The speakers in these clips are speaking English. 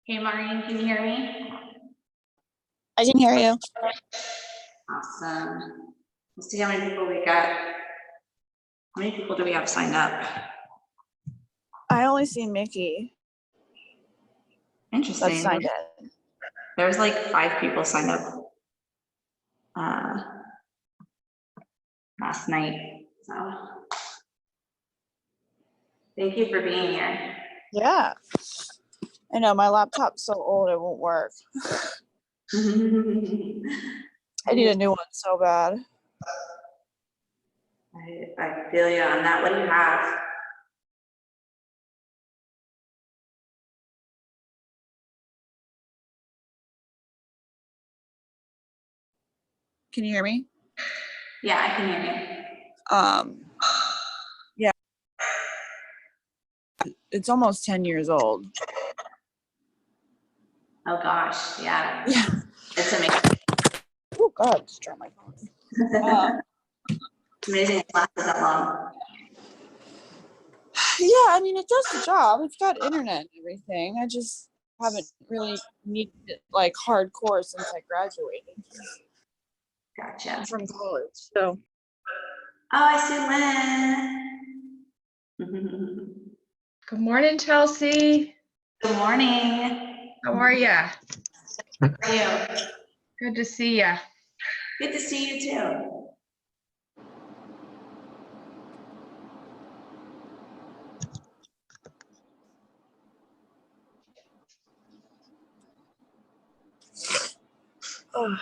Hey, Maureen, can you hear me? I can hear you. Awesome. Let's see how many people we got. How many people do we have signed up? I only see Mickey. Interesting. That's signed in. There's like 5 people signed up last night. So thank you for being here. Yeah. I know my laptop's so old it won't work. I need a new one so bad. I feel you on that. What do you have? Can you hear me? Yeah, I can hear you. Yeah. It's almost 10 years old. Oh gosh, yeah. Yeah. It's amazing. Oh God, just dropped my phone. It's amazing it lasted that long. Yeah, I mean it does the job. It's got internet and everything. I just haven't really needed it like hardcore since I graduated. Gotcha. From college. So Oh, I see Lynn. Good morning, Chelsea. Good morning. How are ya? How are you? Good to see ya. Good to see you too. oh.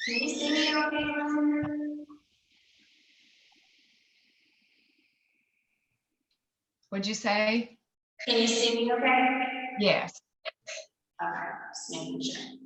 Can you see me okay? What'd you say? Can you see me okay? Yes. All right, just making sure.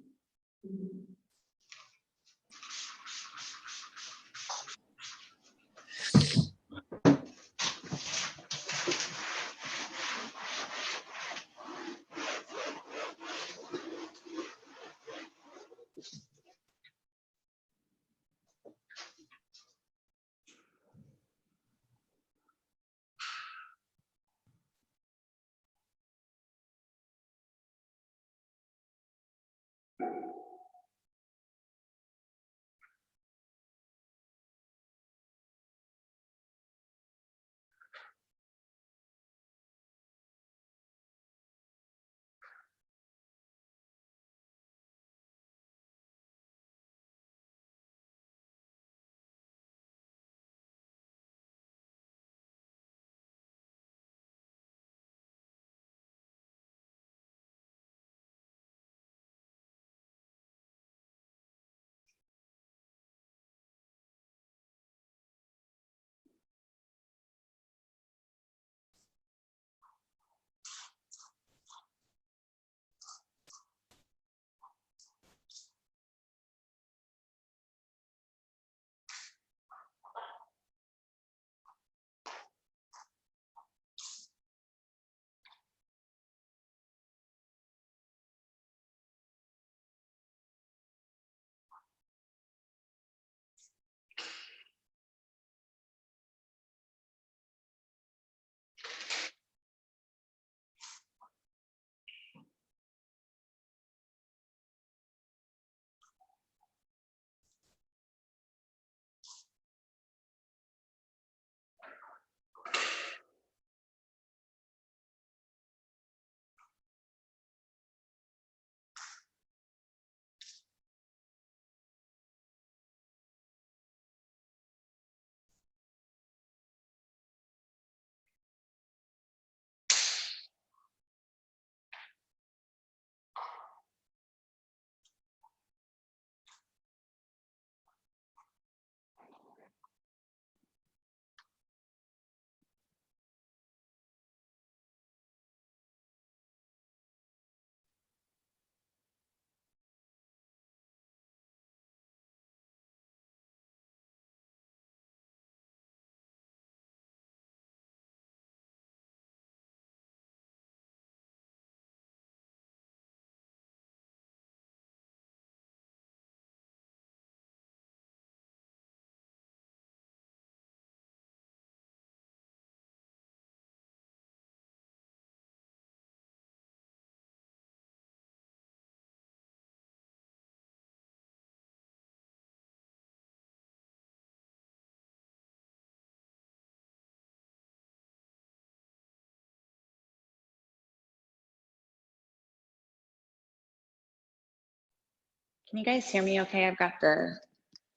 Can you guys hear me okay? I've got the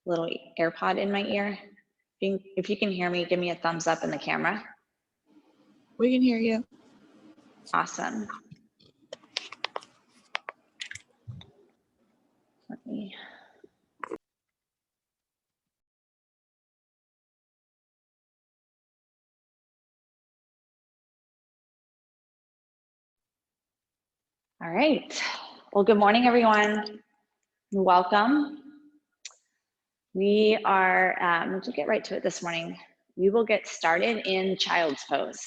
little AirPod in my ear. If you can hear me, give me a thumbs up in the camera. We can hear you. Awesome. Let me. All right. Well, good morning, everyone. Welcome. We are, we'll get right to it this morning. We will get started in child's pose.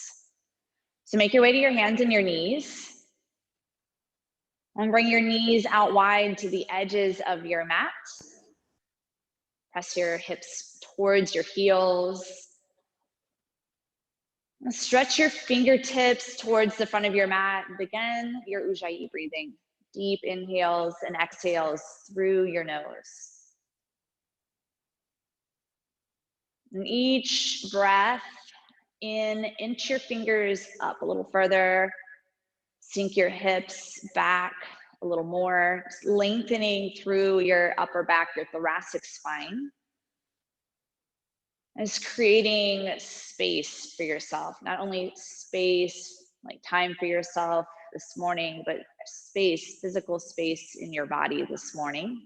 So make your way to your hands and your knees. And bring your knees out wide to the edges of your mat. Press your hips towards your heels. And stretch your fingertips towards the front of your mat. Begin your Ujjayi breathing. Deep inhales and exhales through your nose. And each breath in, inch your fingers up a little further. Sink your hips back a little more, lengthening through your upper back, your thoracic spine. And it's creating space for yourself, not only space, like time for yourself this morning, but space, physical space in your body this morning.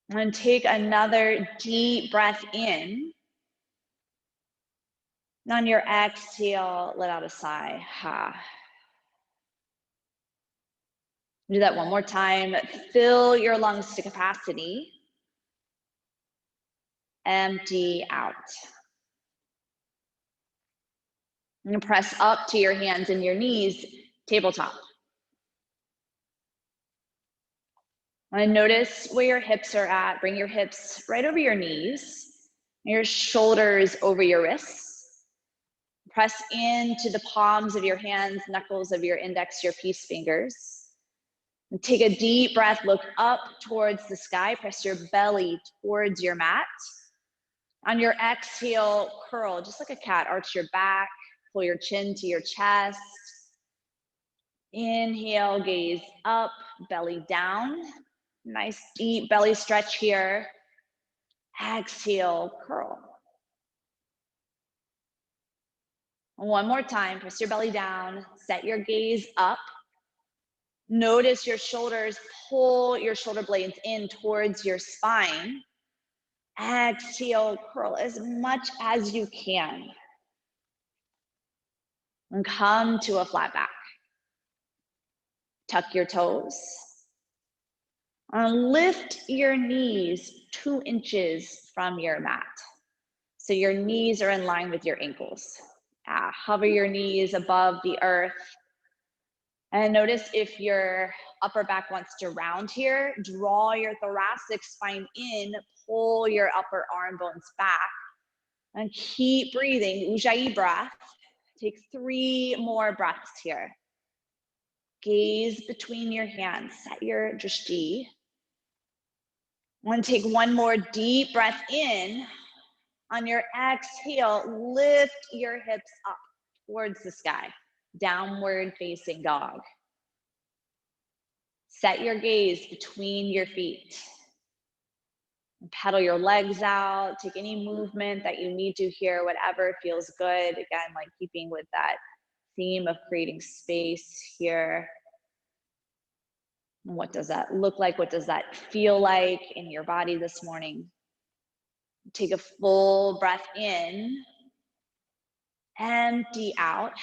And take another deep breath in. And on your exhale, let out a sigh. Do that one more time. Fill your lungs to capacity. Empty out. And press up to your hands and your knees, tabletop. And notice where your hips are at. Bring your hips right over your knees, your shoulders over your wrists. Press into the palms of your hands, knuckles of your index, your peace fingers. And take a deep breath, look up towards the sky, press your belly towards your mat. On your exhale, curl, just like a cat, arch your back, pull your chin to your chest. Inhale, gaze up, belly down. Nice deep belly stretch here. Exhale, curl. One more time, press your belly down, set your gaze up. Notice your shoulders, pull your shoulder blades in towards your spine. Exhale, curl as much as you can. And come to a flat back. Tuck your toes. And lift your knees 2 inches from your mat. So your knees are in line with your ankles. Hover your knees above the earth. And notice if your upper back wants to round here, draw your thoracic spine in, pull your upper arm bones back, and keep breathing. Ujjayi breath. Take 3 more breaths here. Gaze between your hands, set your drishti. Want to take 1 more deep breath in. On your exhale, lift your hips up towards the sky. Downward facing dog. Set your gaze between your feet. Pedal your legs out. Take any movement that you need to here, whatever feels good. Again, like keeping with that theme of creating space here. What does that look like? What does that feel like in your body this morning? Take a full breath in. Empty out.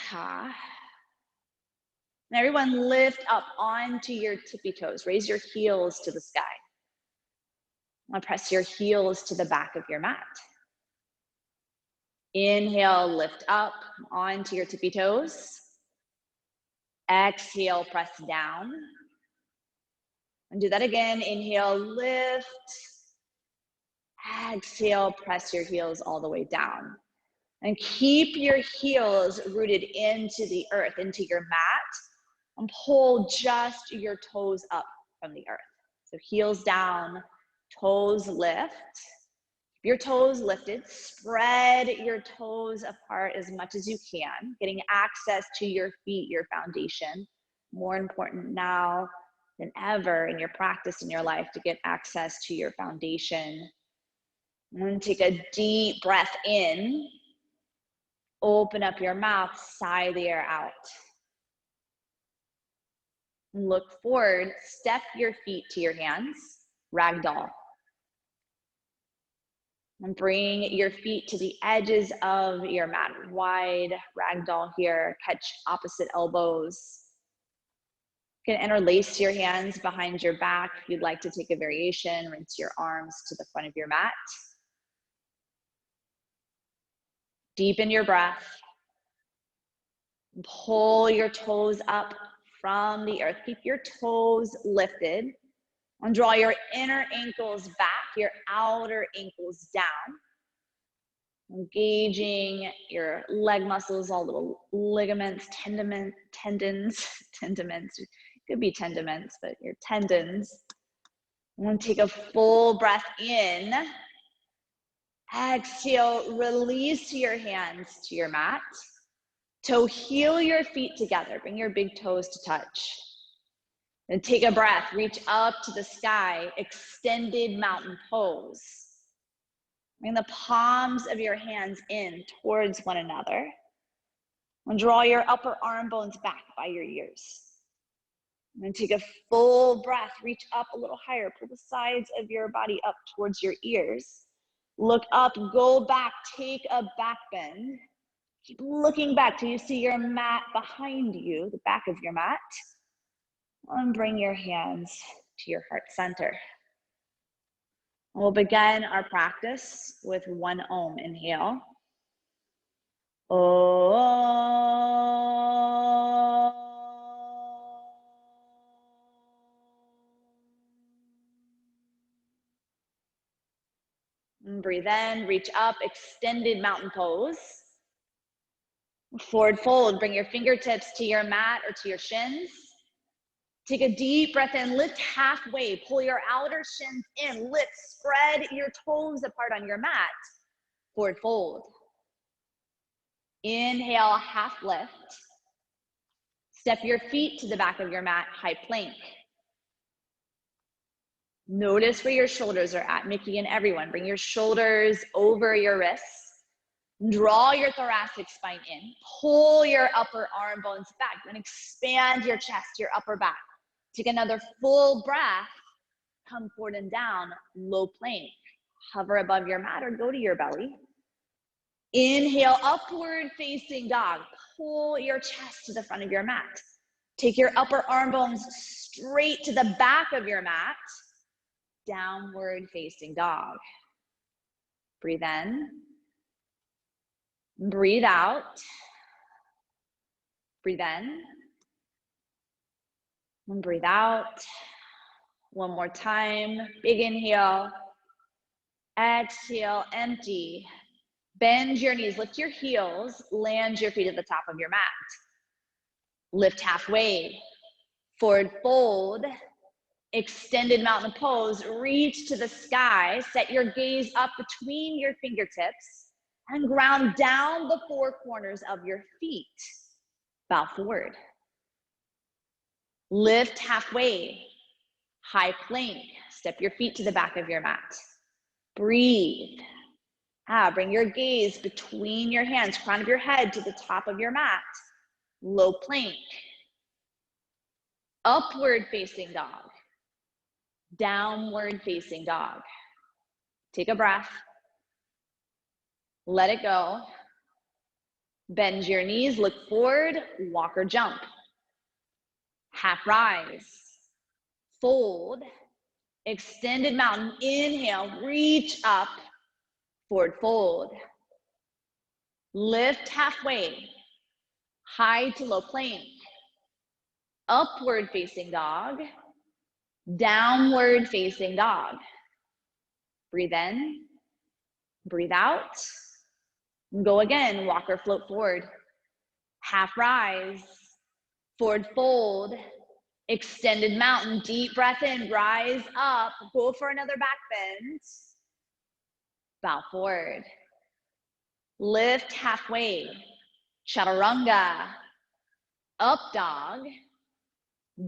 And everyone lift up onto your tippy toes. Raise your heels to the sky. Press your heels to the back of your mat. Inhale, lift up onto your tippy toes. Exhale, press down. And do that again. Inhale, lift. Exhale, press your heels all the way down. And keep your heels rooted into the earth, into your mat. And pull just your toes up from the earth. So heels down, toes lift. Keep your toes lifted. Spread your toes apart as much as you can, getting access to your feet, your foundation. more important now than ever in your practice in your life to get access to your foundation. I'm going to take a deep breath in. Open up your mouth, sigh the air out. Look forward, step your feet to your hands, ragdoll. And bring your feet to the edges of your mat, wide ragdoll here. Catch opposite elbows. You can interlace your hands behind your back. If you'd like to take a variation, rinse your arms to the front of your mat. Deepen your breath. Pull your toes up from the earth. Keep your toes lifted. And draw your inner ankles back, your outer ankles down. Engaging your leg muscles, all little ligaments, tendons, could be tendons, but your tendons. I'm going to take a full breath in. Exhale, release your hands to your mat. Toe heel your feet together. Bring your big toes to touch. And take a breath, reach up to the sky, extended mountain pose. Bring the palms of your hands in towards one another. And draw your upper arm bones back by your ears. And take a full breath, reach up a little higher, pull the sides of your body up towards your ears. Look up, go back, take a back bend. Keep looking back till you see your mat behind you, the back of your mat. And bring your hands to your heart center. We'll begin our practice with one Om. Inhale. Om. And breathe in, reach up, extended mountain pose. Forward fold, bring your fingertips to your mat or to your shins. Take a deep breath in, lift halfway, pull your outer shins in, lift, spread your toes apart on your mat. Forward fold. Inhale, half lift. Step your feet to the back of your mat, high plank. Notice where your shoulders are at. Mickey and everyone, bring your shoulders over your wrists. Draw your thoracic spine in. Pull your upper arm bones back and expand your chest, your upper back. Take another full breath. Come forward and down, low plank. Hover above your mat or go to your belly. Inhale, upward facing dog. Pull your chest to the front of your mat. Take your upper arm bones straight to the back of your mat. Downward facing dog. Breathe in. Breathe out. Breathe in. And breathe out. One more time. Big inhale. Exhale, empty. Bend your knees, lift your heels, land your feet at the top of your mat. Lift halfway. Forward fold. Extended mountain pose. Reach to the sky. Set your gaze up between your fingertips and ground down the four corners of your feet. Bow forward. Lift halfway. High plank. Step your feet to the back of your mat. Breathe. Bring your gaze between your hands, crown of your head to the top of your mat. Low plank. Upward facing dog. Downward facing dog. Take a breath. Let it go. Bend your knees, look forward, walk or jump. Half rise. Fold. Extended mountain. Inhale, reach up. Forward fold. Lift halfway. High to low plank. Upward facing dog. Downward facing dog. Breathe in. Breathe out. Go again. Walk or float forward. Half rise. Forward fold. Extended mountain. Deep breath in. Rise up. Go for another back bend. Bow forward. Lift halfway. Chaturanga. Up dog.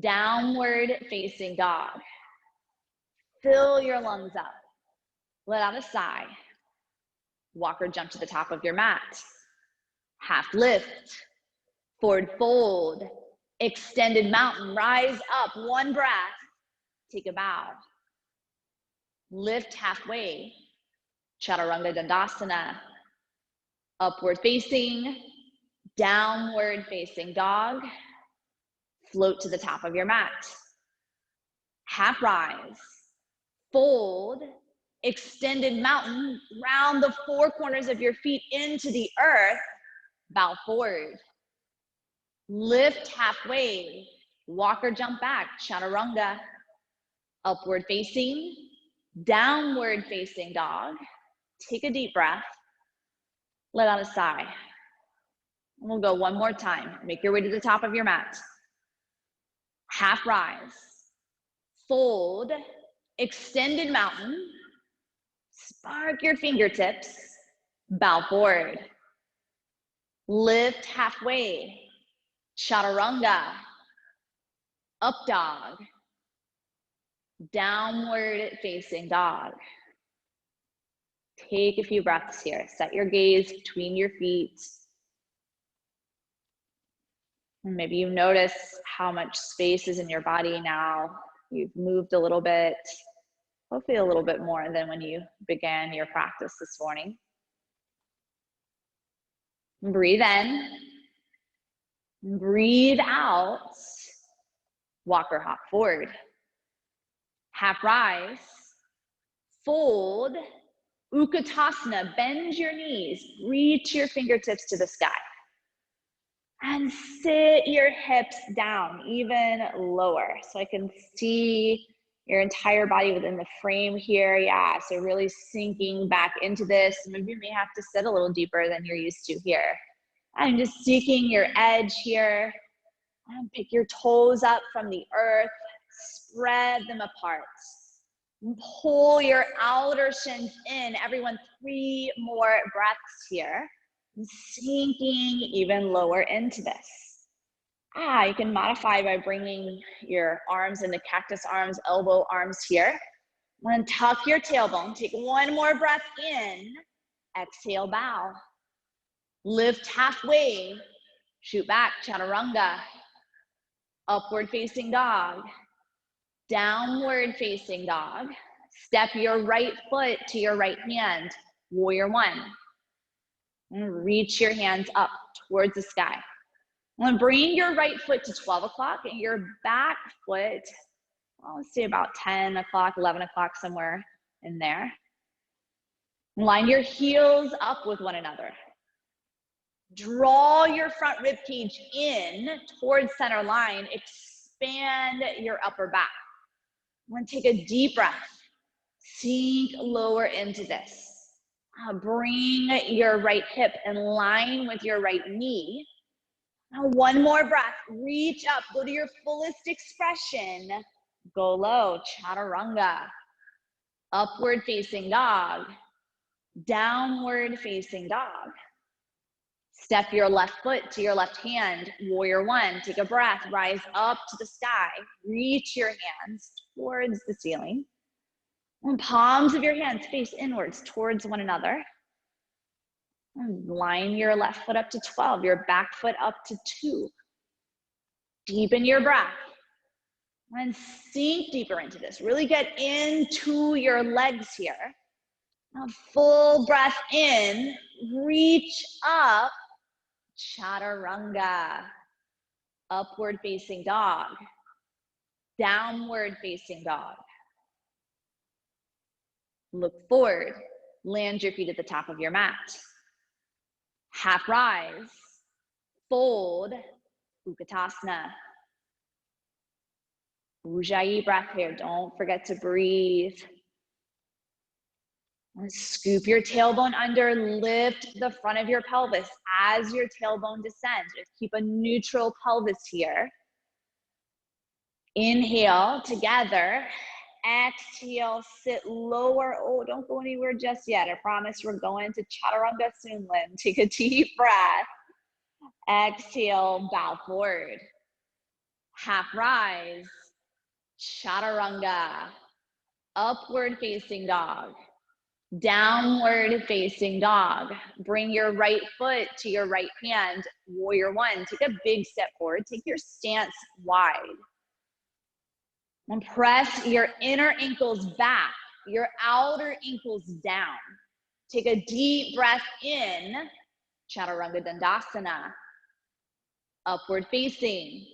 Downward facing dog. Fill your lungs up. Let out a sigh. Walk or jump to the top of your mat. Half lift. Forward fold. Extended mountain. Rise up. One breath. Take a bow. Lift halfway. Chaturanga Dandasana. Upward facing. Downward facing dog. Float to the top of your mat. Half rise. Fold. Extended mountain. Round the four corners of your feet into the earth. Bow forward. Lift halfway. Walk or jump back. Chaturanga. Upward facing. Downward facing dog. Take a deep breath. Let out a sigh. We'll go one more time. Make your way to the top of your mat. Half rise. Fold. Extended mountain. Spark your fingertips. Bow forward. Lift halfway. Chaturanga. Up dog. Downward facing dog. Take a few breaths here. Set your gaze between your feet. And maybe you notice how much space is in your body now. You've moved a little bit, hopefully a little bit more than when you began your practice this morning. Breathe in. Breathe out. Walk or hop forward. Half rise. Fold. Utkatasana. Bend your knees. Reach your fingertips to the sky. And sit your hips down even lower. So I can see your entire body within the frame here. Yeah, so really sinking back into this. Maybe you may have to sit a little deeper than you're used to here. And just seeking your edge here. And pick your toes up from the earth. Spread them apart. Pull your outer shins in. Everyone, 3 more breaths here. Sinking even lower into this. You can modify by bringing your arms into cactus arms, elbow arms here. Then tuck your tailbone. Take one more breath in. Exhale, bow. Lift halfway. Shoot back, chaturanga. Upward facing dog. Downward facing dog. Step your right foot to your right hand. Warrior one. And reach your hands up towards the sky. And bring your right foot to 12 o'clock and your back foot, well, let's say about 10 o'clock, 11 o'clock, somewhere in there. Line your heels up with one another. Draw your front rib cage in towards center line. Expand your upper back. And take a deep breath. Sink lower into this. Bring your right hip in line with your right knee. Now one more breath. Reach up. Go to your fullest expression. Go low. Chaturanga. Upward facing dog. Downward facing dog. Step your left foot to your left hand. Warrior one. Take a breath. Rise up to the sky. Reach your hands towards the ceiling. And palms of your hands face inwards towards one another. And line your left foot up to 12, your back foot up to 2. Deepen your breath. And sink deeper into this. Really get into your legs here. Now full breath in. Reach up. Chaturanga. Upward facing dog. Downward facing dog. Look forward, land your feet at the top of your mat. Half rise, fold, Utkatasana. Ujjayi breath here, don't forget to breathe. Scoop your tailbone under, lift the front of your pelvis as your tailbone descends. Just keep a neutral pelvis here. Inhale together. Exhale, sit lower. Oh, don't go anywhere just yet. I promise we're going to Chaturanga soon, Lynn. Take a deep breath. Exhale, bow forward. half rise, chaturanga, upward facing dog, downward facing dog. Bring your right foot to your right hand, warrior one. Take a big step forward, take your stance wide. And press your inner ankles back, your outer ankles down. Take a deep breath in, chaturanga dandasana. Upward facing,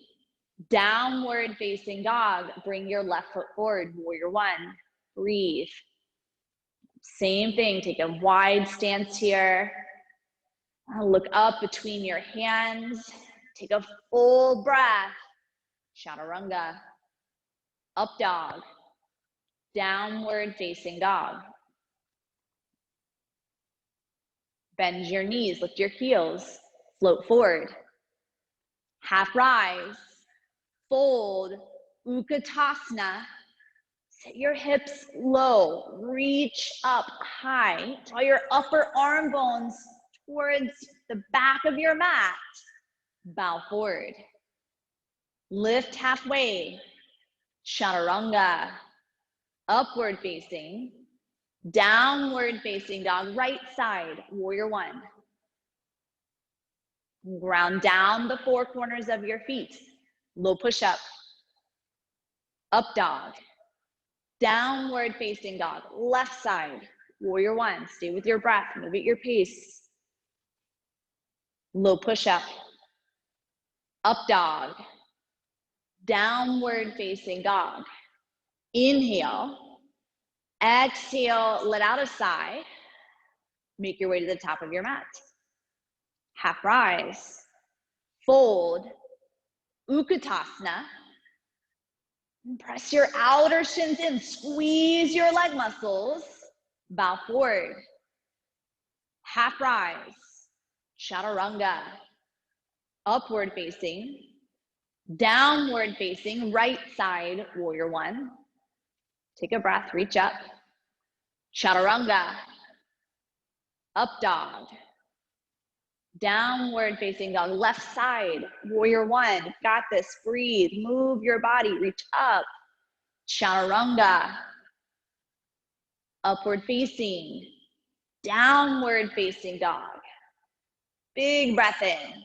downward facing dog. Bring your left foot forward, warrior one. Breathe. Same thing, take a wide stance here. Look up between your hands. Take a full breath. Chaturanga. Up dog. Downward facing dog. Bend your knees, lift your heels, float forward. Half rise, fold, Utkatasana. Set your hips low, reach up high. Draw your upper arm bones towards the back of your mat. Bow forward. Lift halfway, chaturanga. Upward facing, downward facing dog, right side, warrior one. Ground down the four corners of your feet. Low push up. Up dog. Downward facing dog, left side, warrior one. Stay with your breath, move at your pace. Low push up. Up dog. Downward facing dog. Inhale. Exhale, let out a sigh. Make your way to the top of your mat. Half rise. Fold. Utkatasana. Press your outer shins in. Squeeze your leg muscles. Bow forward. Half rise. Chaturanga. Upward facing. Downward facing. Right side, warrior one. Take a breath, reach up. Chaturanga. Up dog. Downward facing dog, left side, warrior one. Got this, breathe, move your body, reach up. Chaturanga. Upward facing, downward facing dog. Big breath in,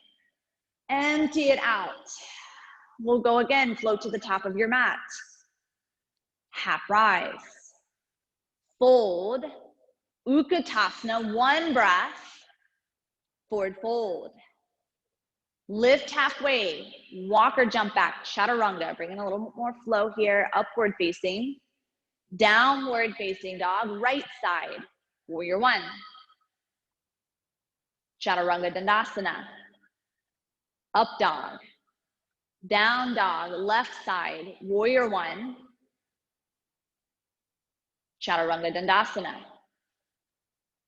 empty it out. We'll go again, float to the top of your mat. Half rise, fold, Utkatasana, one breath, forward fold. Lift halfway, walk or jump back, chaturanga. Bring in a little more flow here, upward facing, downward facing dog, right side, warrior one. Chaturanga dandasana. Up dog, down dog, left side, warrior one. Chaturanga dandasana.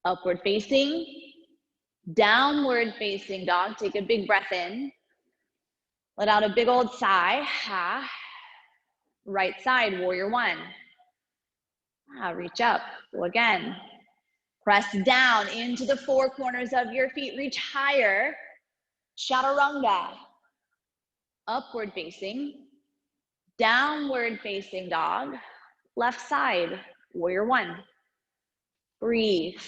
Upward facing, downward facing dog. Take a big breath in. Let out a big old sigh. Right side, warrior one. Reach up, go again. Press down into the four corners of your feet. Reach higher, chaturanga. Upward facing, downward facing dog. Left side, warrior one. Breathe.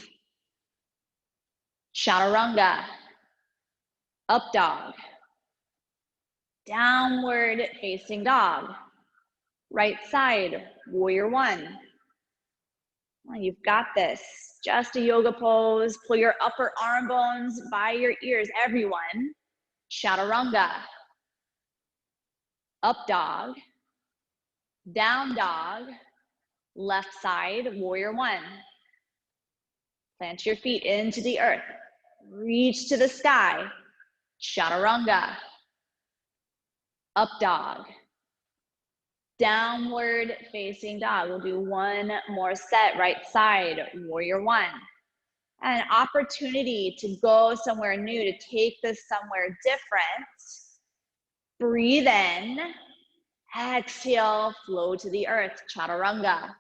Chaturanga. Up dog. Downward facing dog. Right side, warrior one. Well, you've got this. Just a yoga pose. Pull your upper arm bones by your ears, everyone. Chaturanga. Up dog. Down dog. Left side, warrior one. Plant your feet into the earth. Reach to the sky. Chaturanga. Up dog. Downward facing dog. We'll do one more set, right side, warrior one. An opportunity to go somewhere new, to take this somewhere different. Breathe in, exhale, flow to the earth, chaturanga.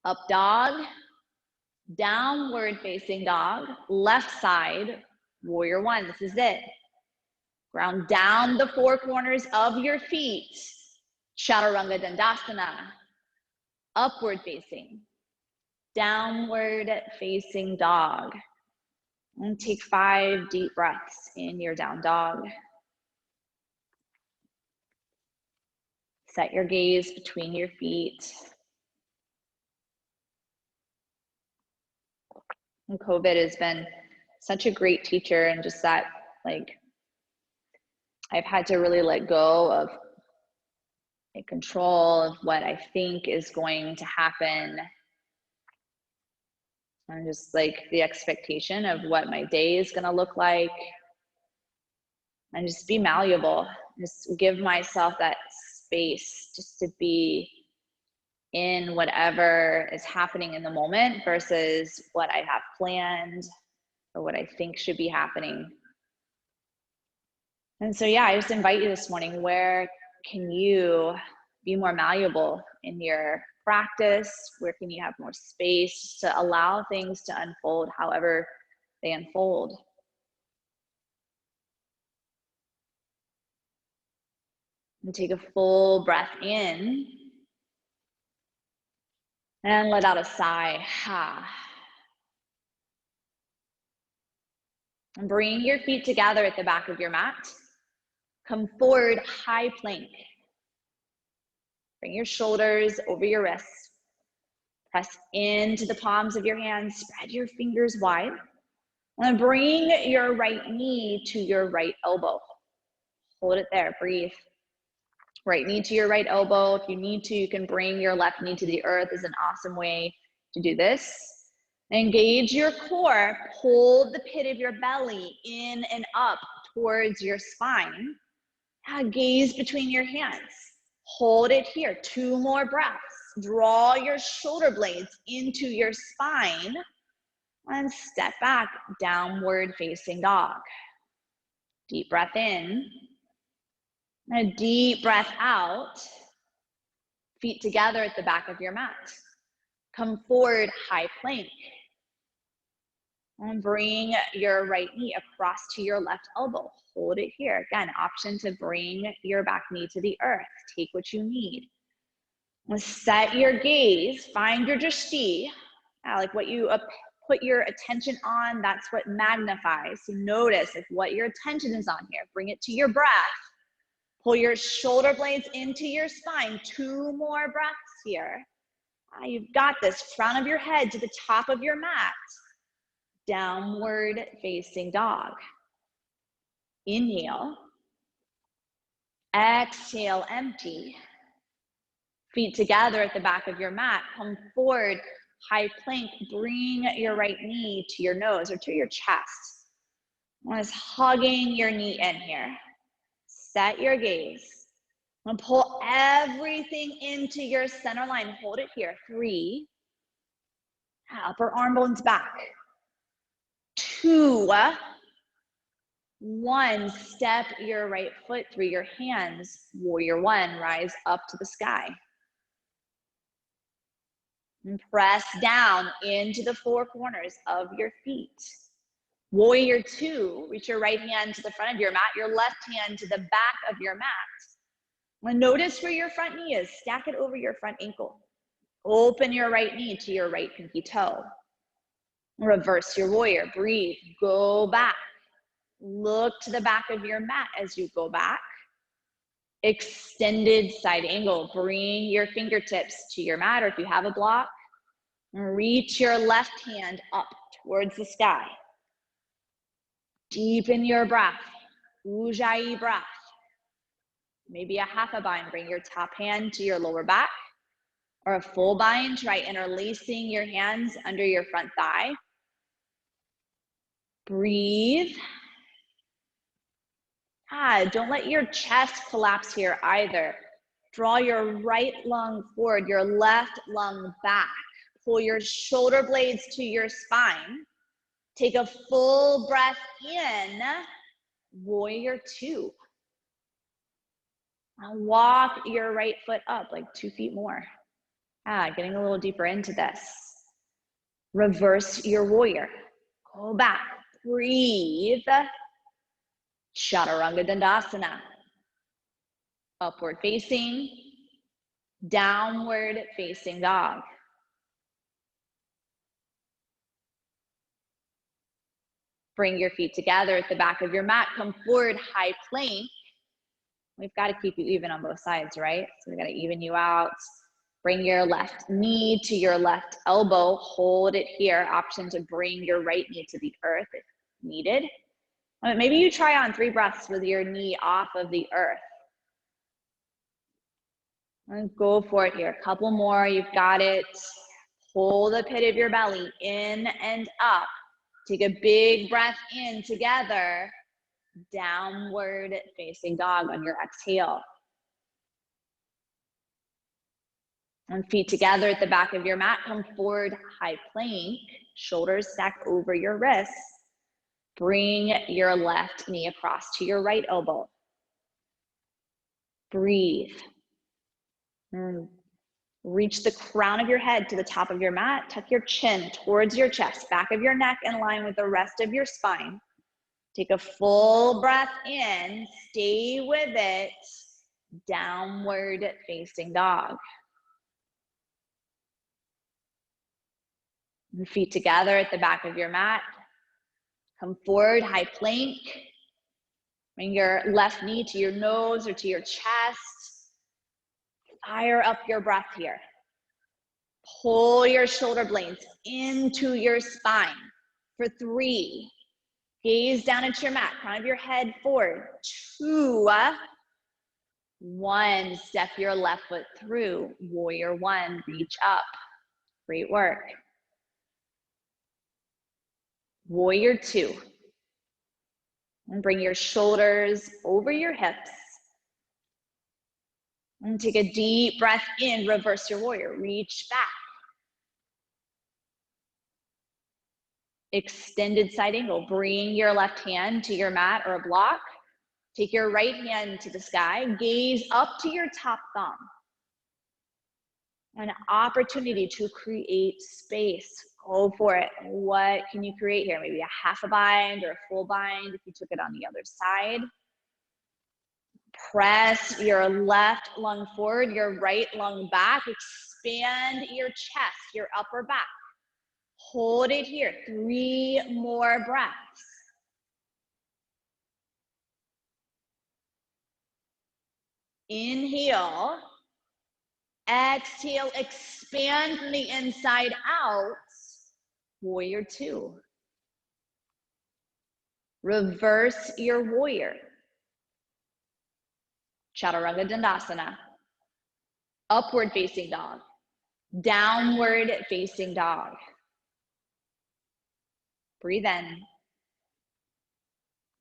Up dog, downward facing dog, left side, warrior one. This is it. Ground down the four corners of your feet. Chaturanga Dandasana. Upward facing. Downward facing dog. And take 5 deep breaths in your down dog. Set your gaze between your feet. And COVID has been such a great teacher, and just that, like, I've had to really let go of control of what I think is going to happen. And just like the expectation of what my day is going to look like. And just be malleable. Just give myself that space just to be in whatever is happening in the moment versus what I have planned or what I think should be happening. And so, yeah, I just invite you this morning, where can you be more malleable in your practice? Where can you have more space to allow things to unfold however they unfold? And take a full breath in and let out a sigh. And bring your feet together at the back of your mat. Come forward, high plank. Bring your shoulders over your wrists. Press into the palms of your hands. Spread your fingers wide. And bring your right knee to your right elbow. Hold it there, breathe. Right knee to your right elbow. If you need to, you can bring your left knee to the earth. Is an awesome way to do this. Engage your core. Hold the pit of your belly in and up towards your spine. Gaze between your hands. Hold it here. 2 more breaths. Draw your shoulder blades into your spine and step back, downward facing dog. Deep breath in. And a deep breath out. Feet together at the back of your mat. Come forward, high plank. And bring your right knee across to your left elbow. Hold it here. Again, option to bring your back knee to the earth. Take what you need. Set your gaze. Find your drishti. Like what you put your attention on, that's what magnifies. So notice if what your attention is on here. Bring it to your breath. Pull your shoulder blades into your spine. 2 more breaths here. You've got this. Front of your head to the top of your mat. Downward facing dog. Inhale. Exhale, empty. Feet together at the back of your mat. Come forward, high plank. Bring your right knee to your nose or to your chest. Just hugging your knee in here. Set your gaze. And pull everything into your center line. Hold it here. 3. Upper arm bones back. 2. 1. Step your right foot through your hands. Warrior 1. Rise up to the sky. And press down into the 4 corners of your feet. Warrior 2. Reach your right hand to the front of your mat. Your left hand to the back of your mat. And notice where your front knee is. Stack it over your front ankle. Open your right knee to your right pinky toe. Reverse your warrior. Breathe. Go back. Look to the back of your mat as you go back. Extended side angle. Bring your fingertips to your mat, or if you have a block, reach your left hand up towards the sky. Deepen your breath. Ujjayi breath. Maybe a half a bind. Bring your top hand to your lower back, or a full bind. Try interlacing your hands under your front thigh. Breathe. Don't let your chest collapse here either. Draw your right lung forward, your left lung back. Pull your shoulder blades to your spine. Take a full breath in. Warrior 2. Walk your right foot up like 2 feet more. Getting a little deeper into this. Reverse your warrior. Go back. Breathe. Chaturanga Dandasana. Upward facing, downward facing dog. Bring your feet together at the back of your mat. Come forward, high plank. We've got to keep you even on both sides, right? So we got to even you out. Bring your left knee to your left elbow. Hold it here. Option to bring your right knee to the earth if needed. Maybe you try on 3 breaths with your knee off of the earth. And go for it here. A couple more. You've got it. Hold the pit of your belly in and up. Take a big breath in together. Downward facing dog on your exhale. And feet together at the back of your mat. Come forward, high plank. Shoulders stack over your wrists. Bring your left knee across to your right elbow. Breathe. Reach the crown of your head to the top of your mat. Tuck your chin towards your chest, back of your neck in line with the rest of your spine. Take a full breath in. Stay with it. Downward facing dog. The feet together at the back of your mat. Come forward, high plank. Bring your left knee to your nose or to your chest. Fire up your breath here. Pull your shoulder blades into your spine for 3. Gaze down at your mat, crown of your head forward. 2. 1, step your left foot through. Warrior 1, reach up. Great work. Warrior 2. And bring your shoulders over your hips. And take a deep breath in, reverse your warrior, reach back. Extended side angle, bring your left hand to your mat or a block. Take your right hand to the sky, gaze up to your top thumb. An opportunity to create space, go for it. What can you create here? Maybe a half a bind or a full bind if you took it on the other side. Press your left lung forward, your right lung back. Expand your chest, your upper back. Hold it here. 3 more breaths. Inhale. Exhale, expand from the inside out. Warrior 2. Reverse your warrior. Chaturanga Dandasana. Upward facing dog. Downward facing dog. Breathe in.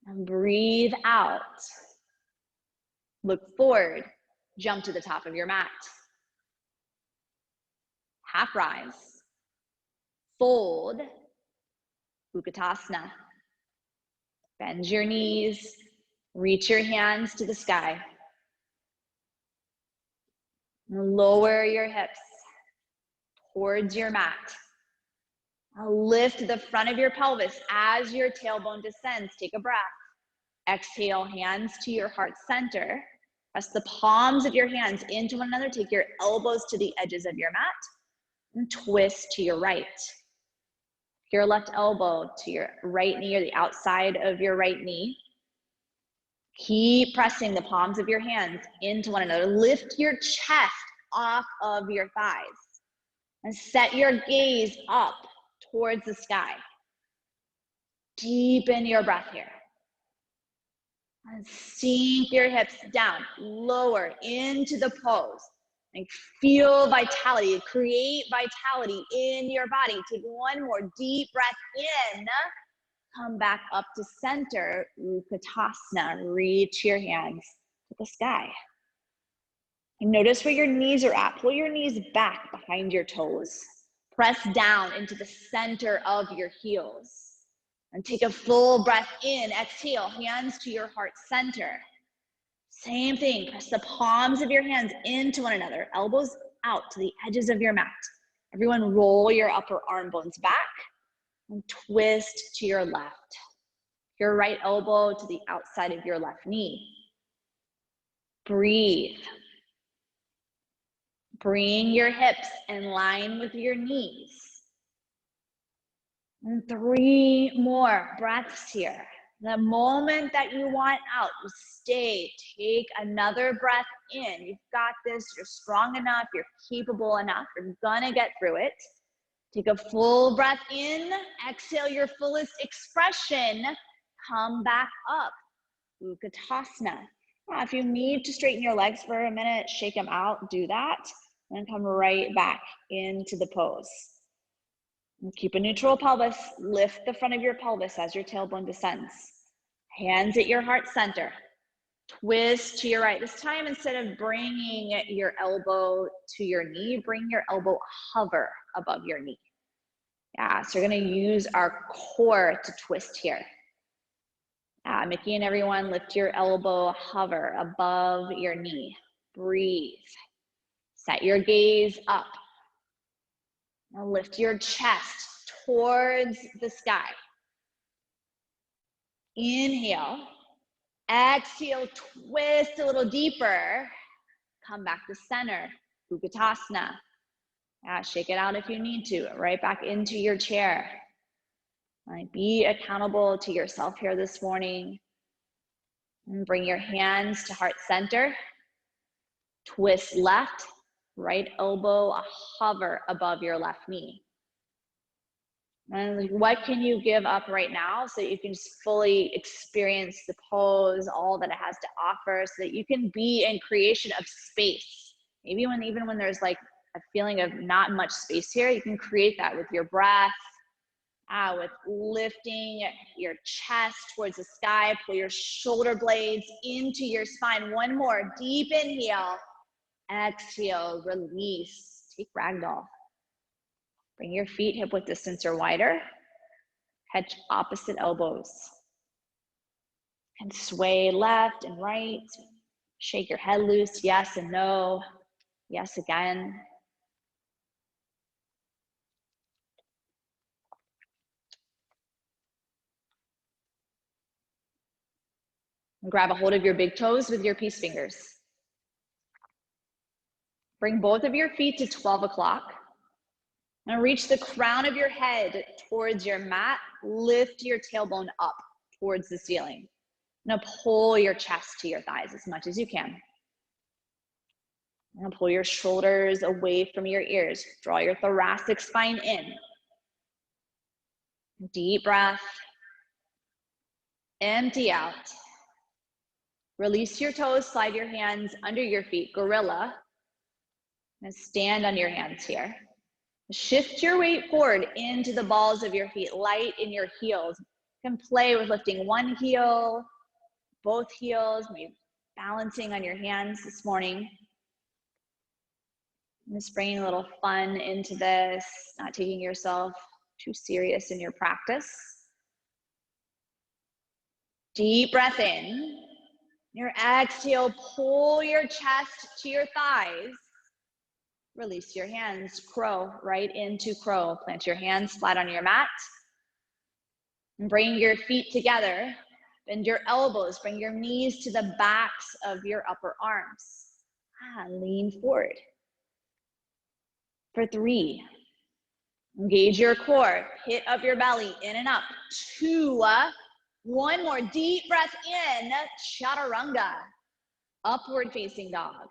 And breathe out. Look forward. Jump to the top of your mat. Half rise. Fold. Utkatasana. Bend your knees. Reach your hands to the sky. Lower your hips towards your mat. Lift the front of your pelvis as your tailbone descends. Take a breath. Exhale, hands to your heart center. Press the palms of your hands into one another. Take your elbows to the edges of your mat and twist to your right. Your left elbow to your right knee or the outside of your right knee. Keep pressing the palms of your hands into one another. Lift your chest off of your thighs and set your gaze up towards the sky. Deepen your breath here. And sink your hips down, lower into the pose. And feel vitality, create vitality in your body. Take one more deep breath in. Come back up to center, Utkatasana. Reach your hands to the sky. And notice where your knees are at. Pull your knees back behind your toes. Press down into the center of your heels. And take a full breath in. Exhale, hands to your heart center. Same thing, press the palms of your hands into one another. Elbows out to the edges of your mat. Everyone roll your upper arm bones back and twist to your left. your right elbow to the outside of your left knee. Breathe. Bring your hips in line with your knees. And 3 more breaths here. The moment that you want out, you stay. Take another breath in. You've got this. You're strong enough. You're capable enough. You're gonna get through it. Take a full breath in. Exhale your fullest expression. Come back up. Utkatasana. If you need to straighten your legs for a minute, shake them out, do that, and come right back into the pose. And keep a neutral pelvis. Lift the front of your pelvis as your tailbone descends. Hands at your heart center. Twist to your right. This time, instead of bringing your elbow to your knee, bring your elbow hover above your knee. Yeah, so we're gonna use our core to twist here. Mickey and everyone, lift your elbow, hover above your knee. Breathe. Set your gaze up. Now lift your chest towards the sky. Inhale. Exhale, twist a little deeper. Come back to center, Utkatasana. Shake it out if you need to, right back into your chair. Be accountable to yourself here this morning. And bring your hands to heart center. Twist left, right elbow hover above your left knee. And what can you give up right now so that you can just fully experience the pose, all that it has to offer, so that you can be in creation of space. Maybe even when there's like a feeling of not much space here, you can create that with your breath, with lifting your chest towards the sky. Pull your shoulder blades into your spine. One more, deep inhale. Exhale, release. Take ragdoll. Bring your feet hip width distance or wider. Head to opposite elbows. And sway left and right. Shake your head loose, yes and no. Yes again. And grab a hold of your big toes with your peace fingers. Bring both of your feet to 12 o'clock. Now reach the crown of your head towards your mat. Lift your tailbone up towards the ceiling. Now pull your chest to your thighs as much as you can. Now pull your shoulders away from your ears. Draw your thoracic spine in. Deep breath. Empty out. Release your toes, slide your hands under your feet, gorilla. And stand on your hands here. Shift your weight forward into the balls of your feet, light in your heels. You can play with lifting one heel, both heels, maybe balancing on your hands this morning. Just bringing a little fun into this, not taking yourself too serious in your practice. Deep breath in. Your exhale, pull your chest to your thighs. Release your hands, crow, right into crow. Plant your hands flat on your mat. And bring your feet together. Bend your elbows, bring your knees to the backs of your upper arms. Lean forward. For 3. Engage your core, pit of your belly, in and up. 2. One more, deep breath in, chaturanga. Upward facing dog.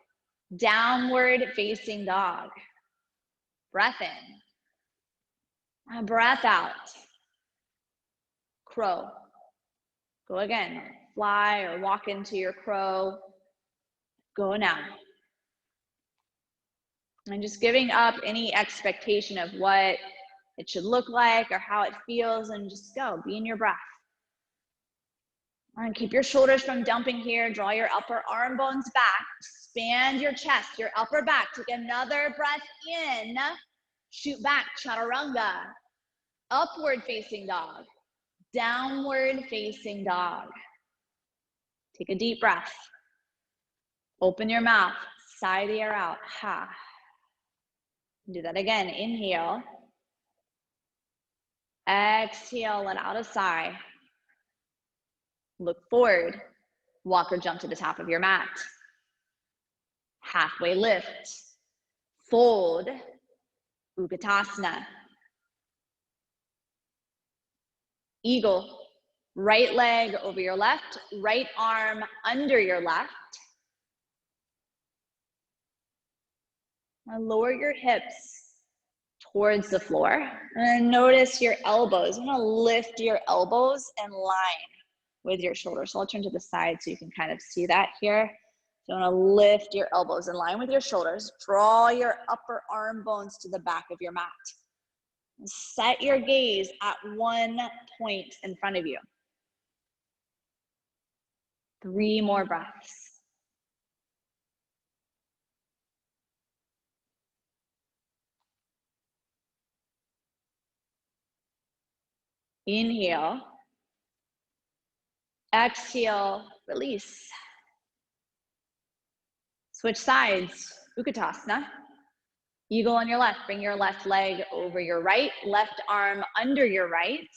Downward facing dog. Breath in. Breath out. Crow. Go again. Fly or walk into your crow. Go now. And just giving up any expectation of what it should look like or how it feels, and just go. Be in your breath. And keep your shoulders from dumping here. Draw your upper arm bones back. Expand your chest, your upper back. Take another breath in. Shoot back, chaturanga. Upward facing dog. Downward facing dog. Take a deep breath. Open your mouth. Sigh the air out. Ha. Do that again. Inhale. Exhale, let out a sigh. Look forward. Walk or jump to the top of your mat. Halfway lift. Fold. Utkatasana. Eagle. Right leg over your left, right arm under your left. Now lower your hips towards the floor. And notice your elbows. You want to lift your elbows in line with your shoulders. So I'll turn to the side so you can kind of see that here. So you want to lift your elbows in line with your shoulders. Draw your upper arm bones to the back of your mat. Set your gaze at one point in front of you. 3 more breaths. Inhale. Exhale, release. Switch sides, Utkatasana. Eagle on your left, bring your left leg over your right, left arm under your right.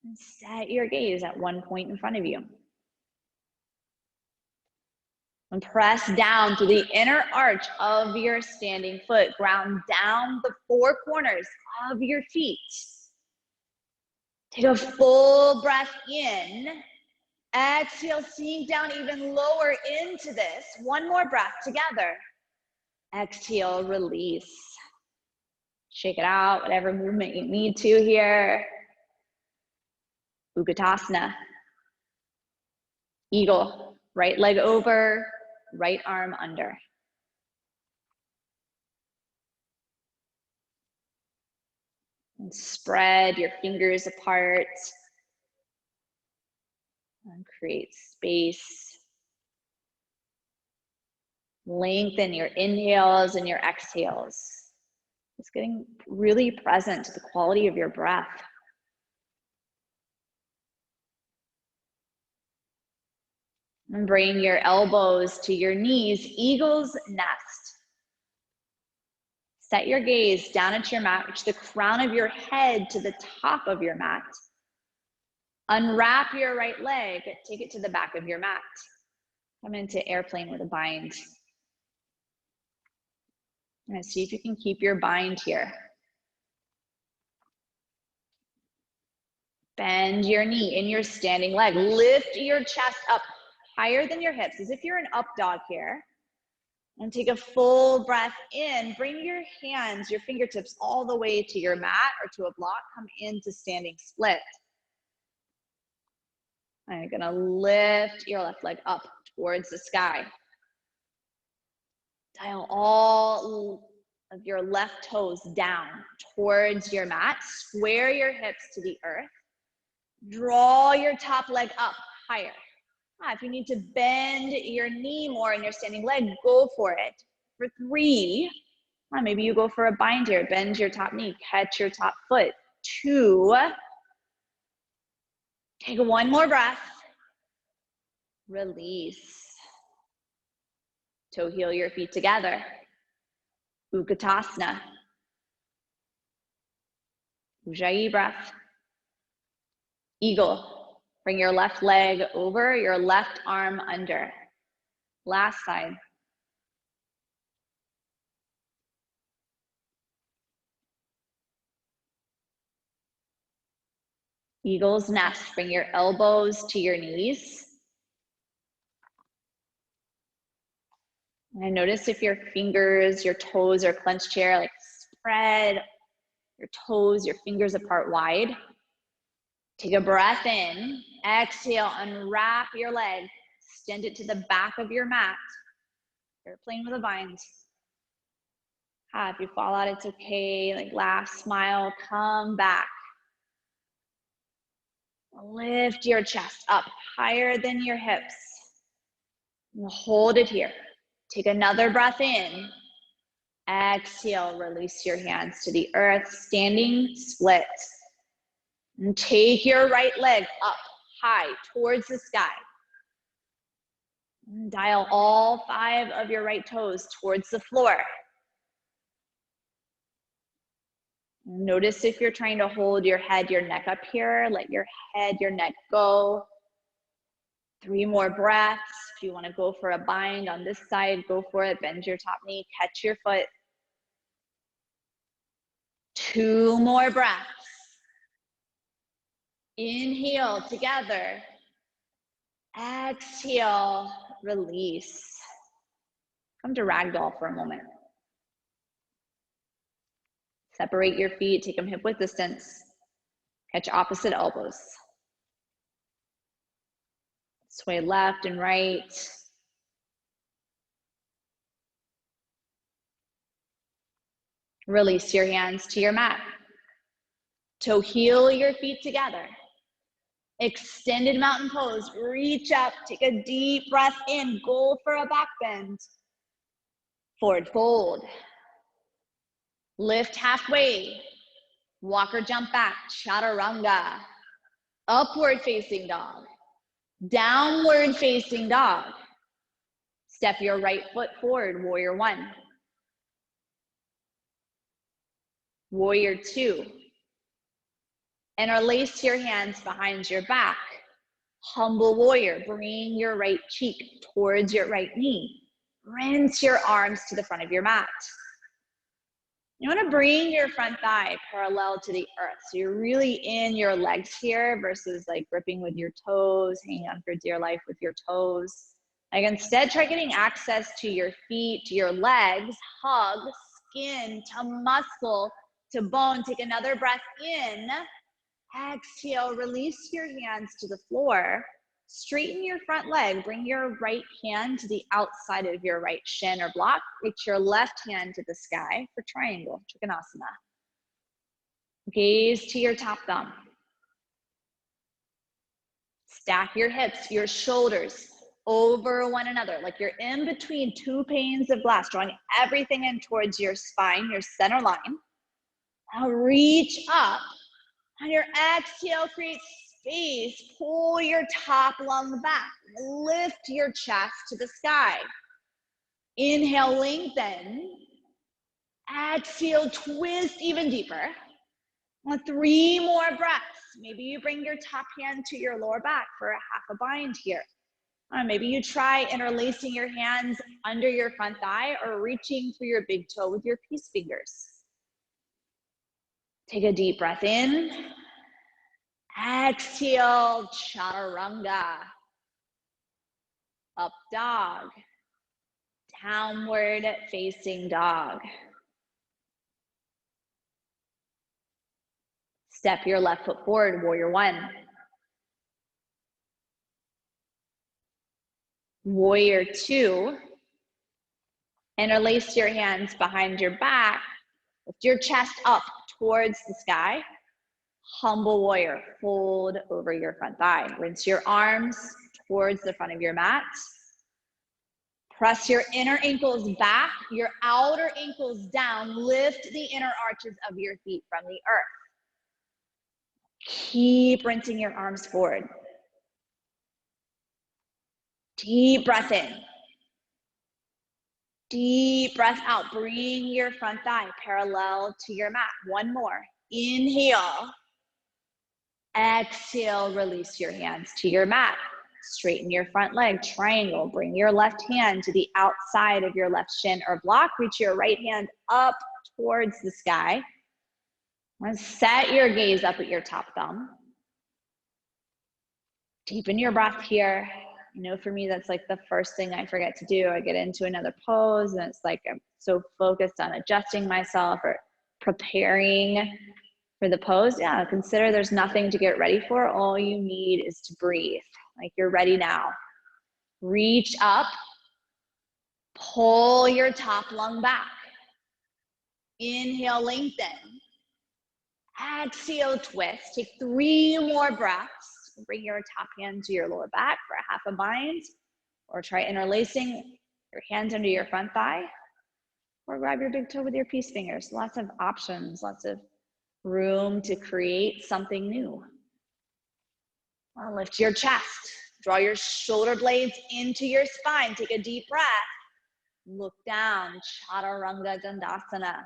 And set your gaze at one point in front of you. And press down to the inner arch of your standing foot. Ground down the 4 corners of your feet. Take a full breath in. Exhale, sink down even lower into this. 1 more breath together. Exhale, release. Shake it out, whatever movement you need to here. Utkatasana. Eagle, right leg over, right arm under. And spread your fingers apart. And create space. Lengthen your inhales and your exhales. Just getting really present to the quality of your breath. And bring your elbows to your knees, eagle's nest. Set your gaze down at your mat, reach the crown of your head to the top of your mat. Unwrap your right leg, take it to the back of your mat. Come into airplane with a bind. And see if you can keep your bind here. Bend your knee in your standing leg. Lift your chest up higher than your hips, as if you're an up dog here. And take a full breath in. Bring your hands, your fingertips all the way to your mat or to a block. Come into standing split. And you're gonna lift your left leg up towards the sky. Dial all of your left toes down towards your mat. Square your hips to the earth. Draw your top leg up higher. If you need to bend your knee more in your standing leg, go for it. For 3, maybe you go for a bind here. Bend your top knee, catch your top foot. 2, take 1 more breath. Release. Toe heel your feet together. Utkatasana. Ujjayi breath. Eagle. Bring your left leg over, your left arm under. Last side. Eagle's nest. Bring your elbows to your knees. And notice if your fingers, your toes are clenched here, like spread your toes, your fingers apart wide. Take a breath in. Exhale, unwrap your leg. Extend it to the back of your mat. Airplane with a bind. If you fall out, it's okay. Like laugh, smile, come back. Lift your chest up higher than your hips. And hold it here. Take another breath in. Exhale, release your hands to the earth. Standing split. And take your right leg up high towards the sky. And dial all 5 of your right toes towards the floor. Notice if you're trying to hold your head, your neck up here, let your head, your neck go. 3 more breaths. If you want to go for a bind on this side, go for it. Bend your top knee, catch your foot. 2 more breaths. Inhale together. Exhale, release. Come to ragdoll for a moment. Separate your feet, take them hip width distance. Catch opposite elbows. Sway left and right. Release your hands to your mat. Toe heel your feet together. Extended mountain pose. Reach up, take a deep breath in. Go for a back bend. Forward fold. Lift halfway. Walk or jump back. Chaturanga. Upward facing dog. Downward facing dog. Step your right foot forward. Warrior 1. Warrior 2. Interlace your hands behind your back. Humble warrior. Bring your right cheek towards your right knee. Rinse your arms to the front of your mat. You want to bring your front thigh parallel to the earth. So you're really in your legs here versus like gripping with your toes, hanging on for dear life with your toes. Like instead, try getting access to your feet, to your legs. Hug skin to muscle to bone. Take another breath in. Exhale, release your hands to the floor. Straighten your front leg. Bring your right hand to the outside of your right shin or block. Reach your left hand to the sky for triangle, Trikonasana. Gaze to your top thumb. Stack your hips, your shoulders over one another, like you're in between 2 panes of glass, drawing everything in towards your spine, your center line. Now reach up. On your exhale, create space. Pull your top lung back. Lift your chest to the sky. Inhale, lengthen. Exhale, twist even deeper. 3 more breaths. Maybe you bring your top hand to your lower back for a half a bind here. Maybe you try interlacing your hands under your front thigh or reaching for your big toe with your peace fingers. Take a deep breath in. Exhale, chaturanga. Up dog. Downward facing dog. Step your left foot forward, warrior 1. Warrior 2. Interlace your hands behind your back. Lift your chest up towards the sky. Humble warrior, fold over your front thigh. Rinse your arms towards the front of your mat. Press your inner ankles back, your outer ankles down. Lift the inner arches of your feet from the earth. Keep rinsing your arms forward. Deep breath in. Deep breath out. Bring your front thigh parallel to your mat. 1 more. Inhale. Exhale, release your hands to your mat. Straighten your front leg, triangle. Bring your left hand to the outside of your left shin or block. Reach your right hand up towards the sky. Set your gaze up at your top thumb. Deepen your breath here. You know, for me, that's like the first thing I forget to do. I get into another pose and it's like I'm so focused on adjusting myself or preparing for the pose. Yeah, consider there's nothing to get ready for. All you need is to breathe. Like you're ready now. Reach up. Pull your top lung back. Inhale, lengthen. Exhale, twist. Take 3 more breaths. Bring your top hand to your lower back for a half a bind. Or try interlacing your hands under your front thigh. Or grab your big toe with your peace fingers. Lots of options, lots of room to create something new. Lift your chest. Draw your shoulder blades into your spine. Take a deep breath. Look down. Chaturanga Dandasana.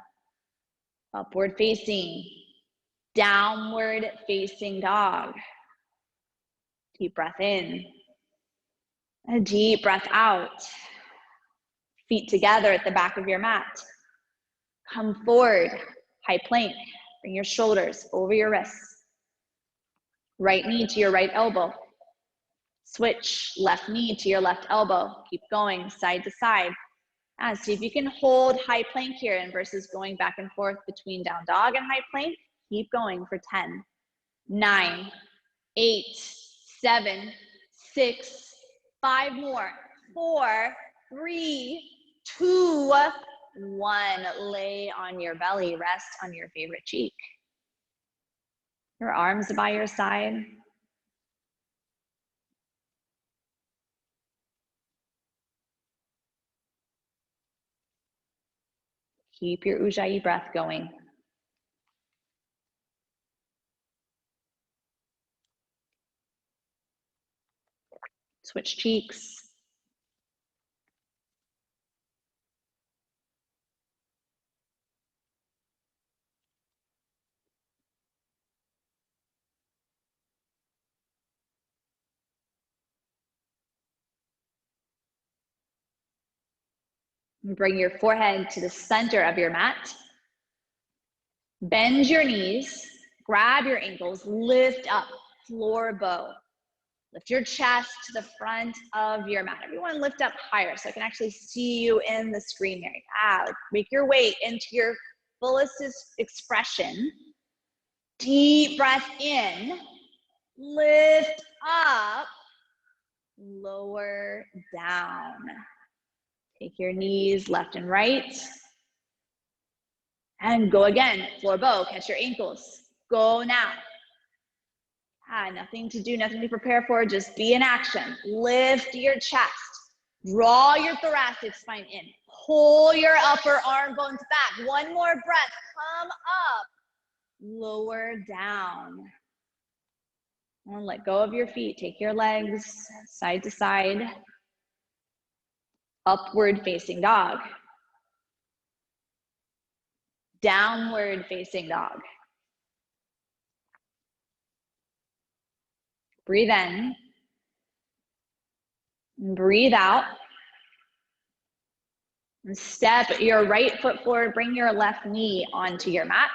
Upward facing, downward facing dog. Deep breath in, a deep breath out. Feet together at the back of your mat. Come forward, high plank. Bring your shoulders over your wrists. Right knee to your right elbow. Switch left knee to your left elbow. Keep going side to side. See if you can hold high plank here and versus going back and forth between down dog and high plank. Keep going for 10, 9, 8, 7, 6, 5 more, 4, 3, 2, 1. Lay on your belly, rest on your favorite cheek. Your arms by your side. Keep your Ujjayi breath going. Switch cheeks. Bring your forehead to the center of your mat. Bend your knees, grab your ankles, lift up, floor bow. Lift your chest to the front of your mat. Everyone lift up higher so I can actually see you in the screen there. Make your way into your fullest expression. Deep breath in, lift up, lower down. Take your knees left and right. And go again, floor bow, catch your ankles. Go now. Nothing to do, nothing to prepare for, just be in action. Lift your chest. Draw your thoracic spine in. Pull your upper arm bones back. One more breath, come up. Lower down. And let go of your feet. Take your legs side to side. Upward facing dog. Downward facing dog. Breathe in. Breathe out. And step your right foot forward. Bring your left knee onto your mat.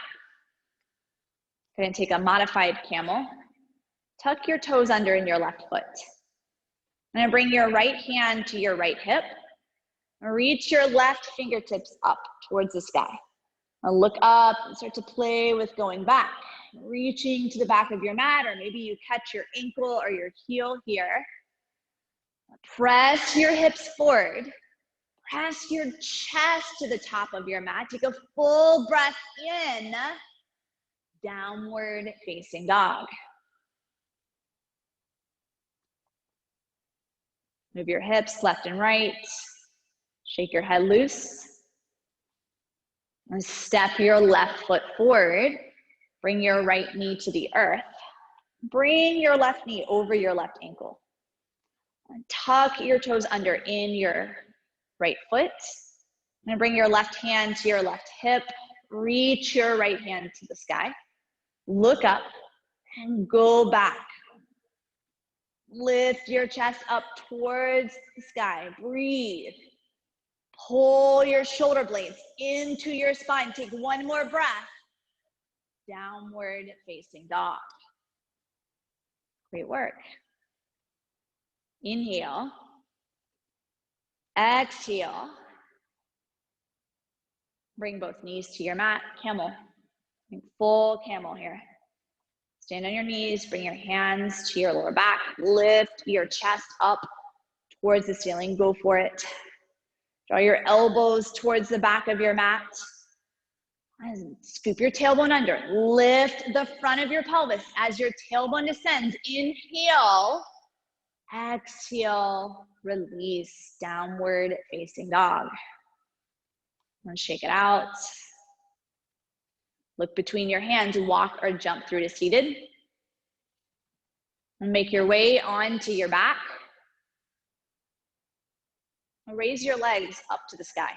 Going to take a modified camel. Tuck your toes under in your left foot. I'm going to bring your right hand to your right hip. Reach your left fingertips up towards the sky. Now look up and start to play with going back. Reaching to the back of your mat, or maybe you catch your ankle or your heel here. Press your hips forward. Press your chest to the top of your mat. Take a full breath in. Downward facing dog. Move your hips left and right. Shake your head loose. And step your left foot forward. Bring your right knee to the earth. Bring your left knee over your left ankle. And tuck your toes under in your right foot. And bring your left hand to your left hip. Reach your right hand to the sky. Look up and go back. Lift your chest up towards the sky. Breathe. Pull your shoulder blades into your spine. Take one more breath. Downward facing dog. Great work. Inhale. Exhale. Bring both knees to your mat. Camel. Full camel here. Stand on your knees. Bring your hands to your lower back. Lift your chest up towards the ceiling. Go for it. Draw your elbows towards the back of your mat. And scoop your tailbone under. Lift the front of your pelvis as your tailbone descends. Inhale. Exhale. Release. Downward facing dog. And shake it out. Look between your hands. Walk or jump through to seated. And make your way onto your back. And raise your legs up to the sky.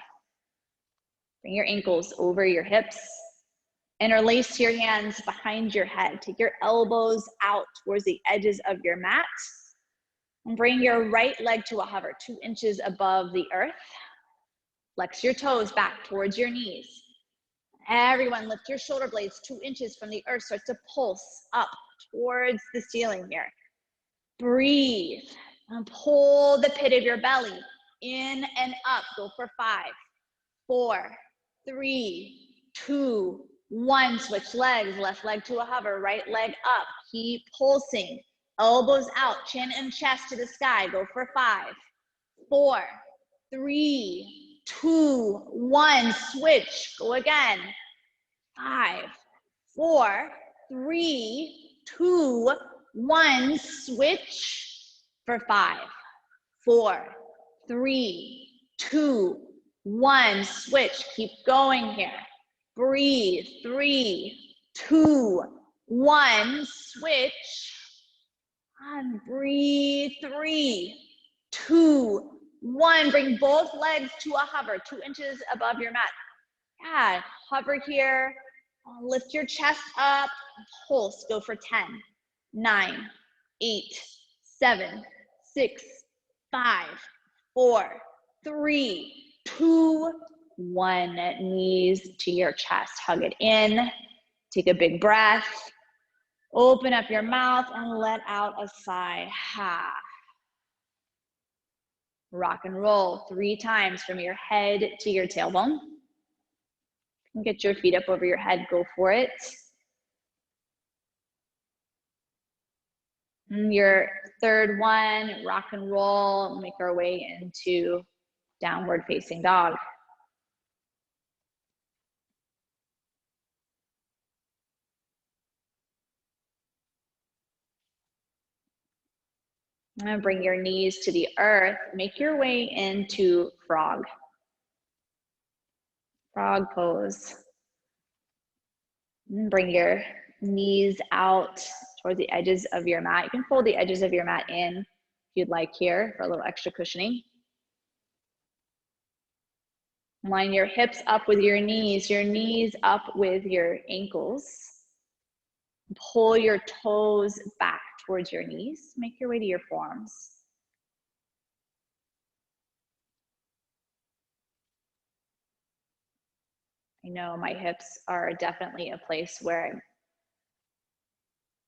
Bring your ankles over your hips. Interlace your hands behind your head. Take your elbows out towards the edges of your mat. And bring your right leg to a hover, 2 inches above the earth. Flex your toes back towards your knees. Everyone lift your shoulder blades 2 inches from the earth. Start to pulse up towards the ceiling here. Breathe and pull the pit of your belly in and up. Go for 5, 4, 3, 2, 1. Switch legs, left leg to a hover, right leg up. Keep pulsing. Elbows out, chin and chest to the sky. Go for 5, 4, 3, 2, 1. Switch. Go again. 5, 4, 3, 2, 1. Switch for 5, 4, 3, 2, 1. Switch. Keep going here. Breathe. 3, 2, 1. Switch. And breathe. 3, 2, 1. Bring both legs to a hover, 2 inches above your mat. Yeah, hover here. Lift your chest up. Pulse. Go for 10, 9, 8, 7, 6, 5, 4, 3, 2, 1. Knees to your chest. Hug it in. Take a big breath. Open up your mouth and let out a sigh. Ha. Rock and roll 3 times from your head to your tailbone. And get your feet up over your head. Go for it. And your third one, rock and roll. Make our way into downward facing dog. And bring your knees to the earth. Make your way into frog. Frog pose. And bring your knees out towards the edges of your mat. You can fold the edges of your mat in if you'd like here for a little extra cushioning. Line your hips up with your knees up with your ankles. Pull your toes back towards your knees. Make your way to your forearms. I know my hips are definitely a place where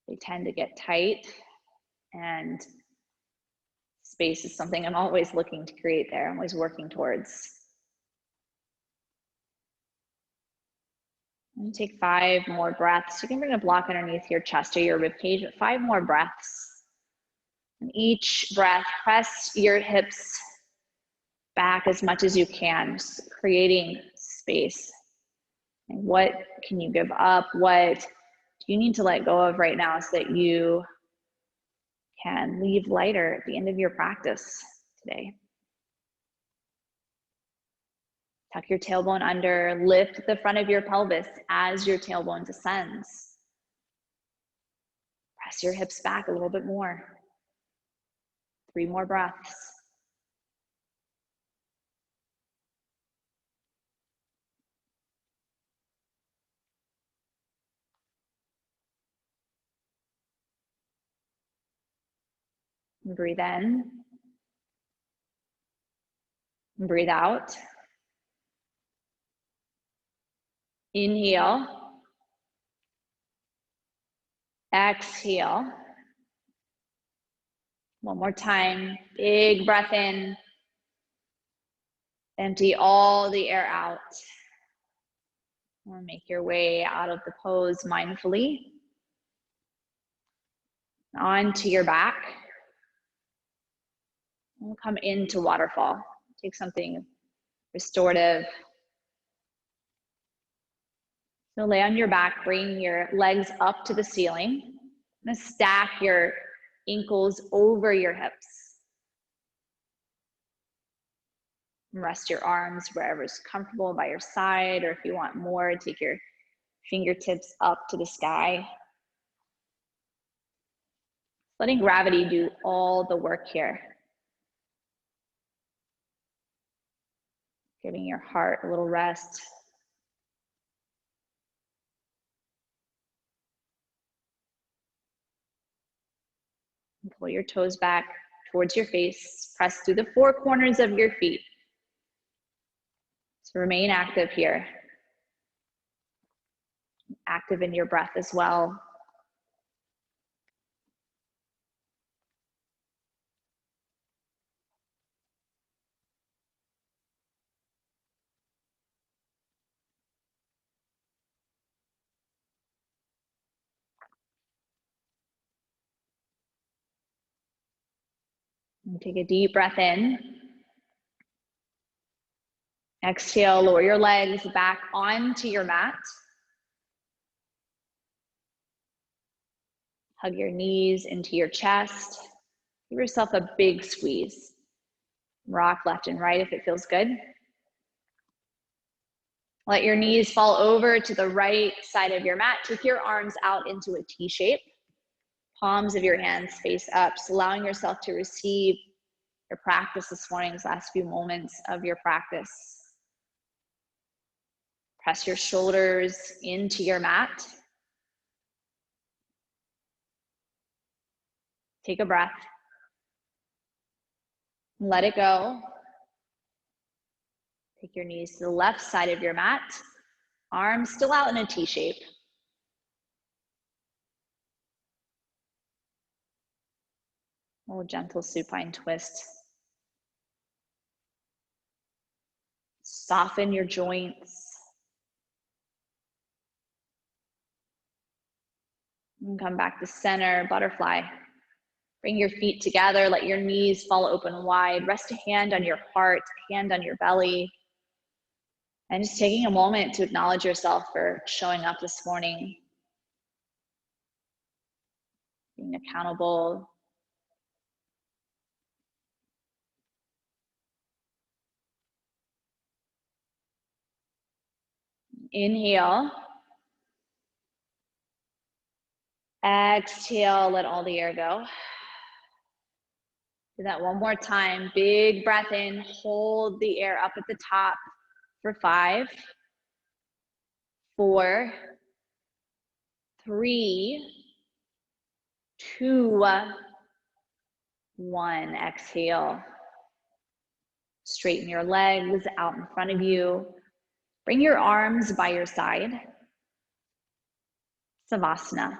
they tend to get tight, and space is something I'm always looking to create there. I'm always working towards. And take 5 more breaths. You can bring a block underneath your chest or your rib cage, but 5 more breaths. And each breath, press your hips back as much as you can, just creating space. And what can you give up? What do you need to let go of right now so that you can leave lighter at the end of your practice today? Tuck your tailbone under, lift the front of your pelvis as your tailbone descends. Press your hips back a little bit more. 3 more breaths. Breathe in. Breathe out. Inhale. Exhale. One more time. Big breath in. Empty all the air out. Or make your way out of the pose mindfully. Onto your back. We'll come into waterfall. Take something restorative. So lay on your back, bring your legs up to the ceiling. And stack your ankles over your hips. Rest your arms wherever's comfortable by your side, or if you want more, take your fingertips up to the sky. Letting gravity do all the work here. Giving your heart a little rest. Pull your toes back towards your face. Press through the four corners of your feet. So remain active here. Active in your breath as well. And take a deep breath in. Exhale, lower your legs back onto your mat. Hug your knees into your chest. Give yourself a big squeeze. Rock left and right if it feels good. Let your knees fall over to the right side of your mat. Take your arms out into a T shape. Palms of your hands face up, so allowing yourself to receive your practice this morning, these last few moments of your practice. Press your shoulders into your mat. Take a breath. Let it go. Take your knees to the left side of your mat. Arms still out in a T shape. A little gentle supine twist. Soften your joints. And come back to center, butterfly. Bring your feet together, let your knees fall open wide. Rest a hand on your heart, a hand on your belly. And just taking a moment to acknowledge yourself for showing up this morning. Being accountable. Inhale. Exhale, let all the air go. Do that one more time. Big breath in, hold the air up at the top for 5, 4, 3, 2, 1. Exhale. Straighten your legs out in front of you. Bring your arms by your side. Savasana.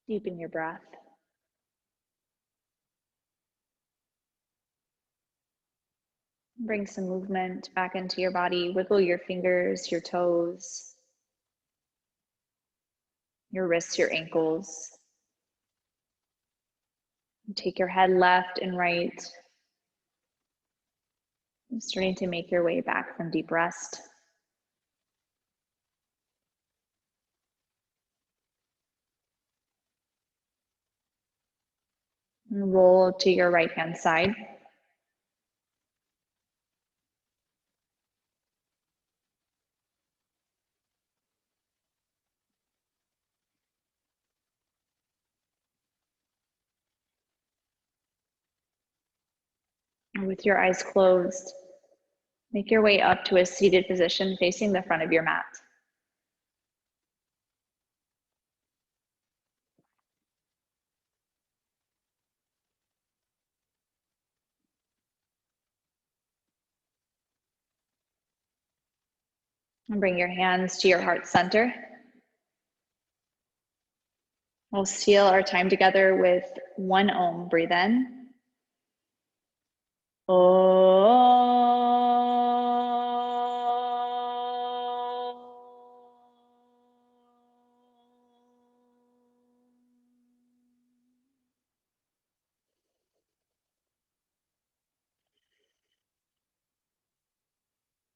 Deepen your breath. Bring some movement back into your body. Wiggle your fingers, your toes, your wrists, your ankles. Take your head left and right. Starting to make your way back from deep rest. And roll to your right hand side. And with your eyes closed, make your way up to a seated position facing the front of your mat. And bring your hands to your heart center. We'll seal our time together with one Om. Breathe in. Om.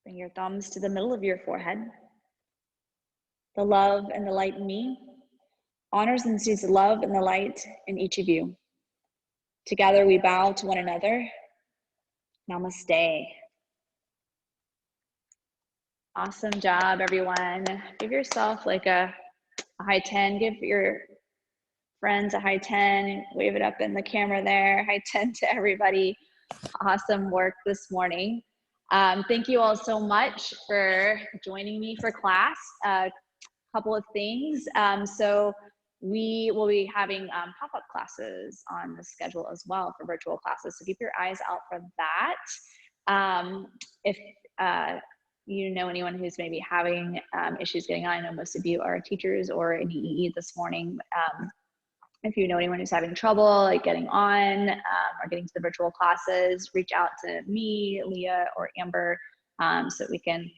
Bring your thumbs to the middle of your forehead. The love and the light in me honors and sees the love and the light in each of you. Together we bow to one another. Namaste. Awesome job, everyone. Give yourself like a high 10. Give your friends a high 10. Wave it up in the camera there. High 10 to everybody. Awesome work this morning. Thank you all so much for joining me for class. Couple of things. So we will be having pop-up classes on the schedule as well for virtual classes. So keep your eyes out for that. If you know anyone who's maybe having issues getting on, I know most of you are teachers or in EE this morning. If you know anyone who's having trouble like getting on or getting to the virtual classes, reach out to me, Leah, or Amber so that we can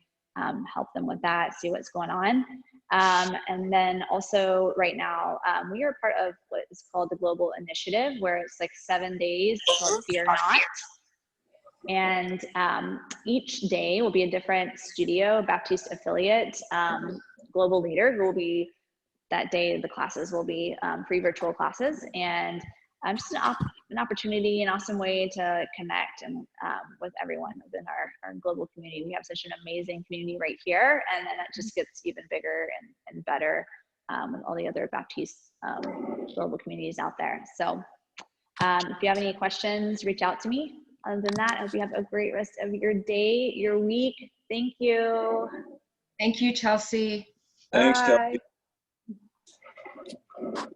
help them with that, see what's going on. And then also right now, we are part of what is called the Global Initiative, where it's like 7 days called Fear Not. And each day will be a different studio, Baptiste affiliate, global leader who will be, that day the classes will be free virtual classes, and just an opportunity, an awesome way to connect and with everyone within our global community. We have such an amazing community right here, and then it just gets even bigger and better with all the other Baptiste global communities out there. So if you have any questions, reach out to me. Other than that, I hope you have a great rest of your day, your week. Thank you. Thank you, Chelsea. Thanks, Bye. Kelly.